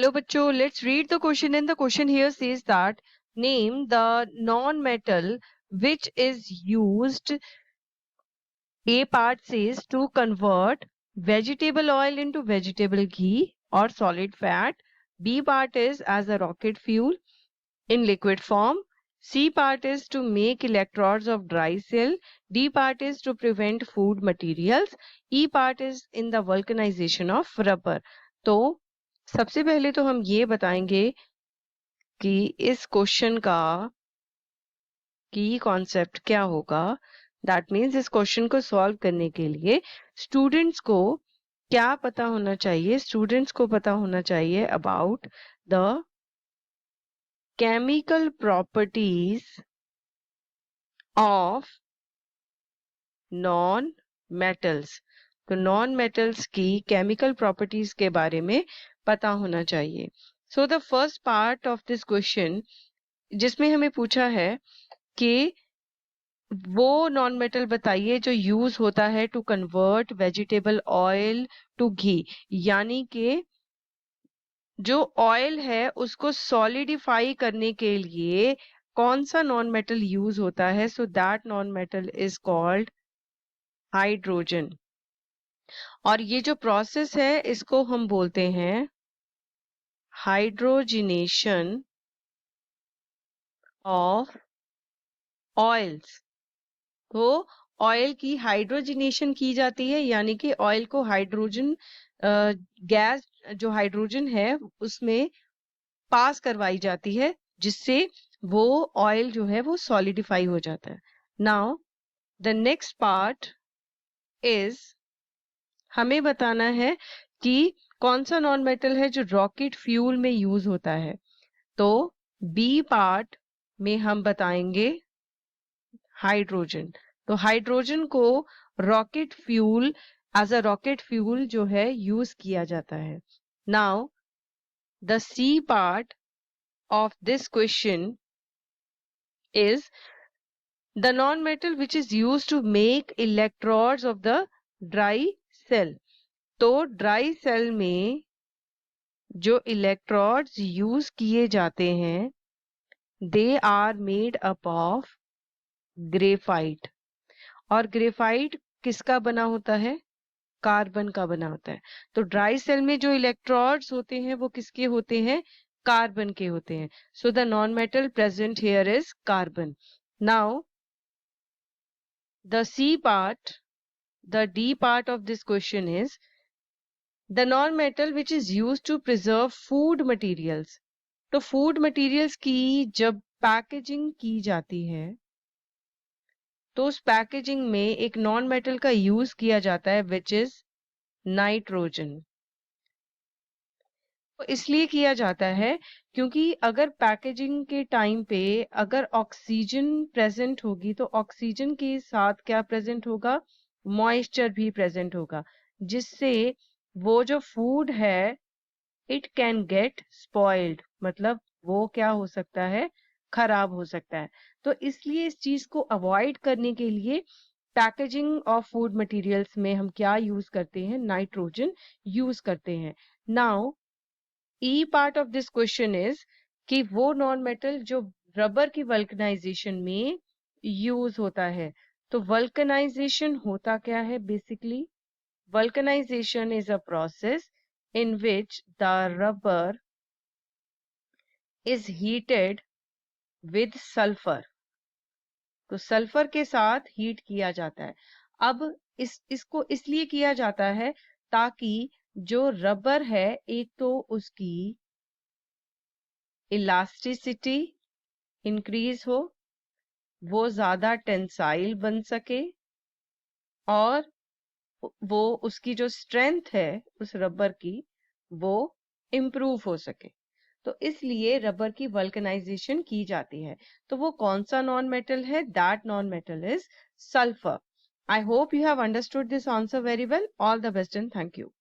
Hello, bachcho. Let's read the question. And the question here says that name the non-metal which is used. A part says to convert vegetable oil into vegetable ghee or solid fat. B part is as a rocket fuel in liquid form. C part is to make electrodes of dry cell. D part is to prevent food materials. E part is in the vulcanization of rubber. तो सबसे पहले तो हम ये बताएंगे कि इस question का की कॉन्सेप्ट क्या होगा. दैट मीन्स इस क्वेश्चन को सॉल्व करने के लिए स्टूडेंट्स को क्या पता होना चाहिए. स्टूडेंट्स को पता होना चाहिए about the chemical properties of non metals. तो नॉन मेटल्स की केमिकल प्रॉपर्टीज के बारे में पता होना चाहिए. So the first part of this question जिसमें हमें पूछा है कि वो नॉन मेटल बताइए जो यूज होता है to convert vegetable oil to ghee. यानी कि जो ऑयल है उसको सॉलिडिफाई करने के लिए कौन सा नॉन मेटल यूज होता है. So that non metal is called hydrogen. और ये जो प्रोसेस है इसको हम बोलते हैं हाइड्रोजिनेशन ऑफ ऑयल्स. तो ऑयल की हाइड्रोजिनेशन की जाती है यानी कि ऑयल को हाइड्रोजन गैस जो हाइड्रोजन है उसमें पास करवाई जाती है जिससे वो ऑयल जो है वो सॉलिडिफाई हो जाता है. Now the next part is हमें बताना है कि कौन सा नॉन मेटल है जो रॉकेट फ्यूल में यूज होता है. तो बी पार्ट में हम बताएंगे हाइड्रोजन. तो हाइड्रोजन को rocket fuel as a rocket fuel जो है यूज किया जाता है. Now the C part of this question is the non-metal which is used to make electrodes of the dry cell. तो dry cell में जो electrodes यूज किए जाते हैं they are made up of graphite. और ग्रेफाइट किसका बना होता है? कार्बन का बना होता है. तो ड्राई सेल में जो इलेक्ट्रोड्स होते हैं वो किसके होते हैं? कार्बन के होते हैं. So the non metal present here is carbon. Now the C part the D part of this question is the non metal which is use to preserve food materials. तो फूड मटेरियल्स की जब packaging की जाती है तो उस packaging में एक नॉन मेटल का यूज किया जाता है विच इज नाइट्रोजन. तो इसलिए किया जाता है क्योंकि अगर पैकेजिंग के टाइम पे अगर ऑक्सीजन प्रेजेंट होगी तो ऑक्सीजन के साथ क्या प्रेजेंट होगा? मॉइस्चर भी प्रेजेंट होगा जिससे वो जो फूड है इट कैन गेट स्पॉइल्ड. मतलब वो क्या हो सकता है? खराब हो सकता है. तो इसलिए इस चीज को अवॉइड करने के लिए पैकेजिंग ऑफ फूड मटेरियल्स में हम क्या यूज करते हैं? नाइट्रोजन यूज करते हैं. Now E part of this question is कि वो नॉन मेटल जो रबर की वल्कनाइजेशन में यूज होता है. तो वल्कनाइजेशन होता क्या है? Basically vulcanisation is a process in which the rubber is heated with sulfur. तो सल्फर के साथ हीट किया जाता है. अब इसको इसलिए किया जाता है ताकि जो रबर है एक तो उसकी इलास्टिसिटी इंक्रीज हो, वो ज्यादा टेंसाइल बन सके और वो उसकी जो स्ट्रेंथ है उस रबर की वो इम्प्रूव हो सके. तो इसलिए रबर की वल्कनाइजेशन की जाती है. तो वो कौन सा नॉन मेटल है? That non metal is sulphur. I hope you have understood this answer very well. All the best and thank you.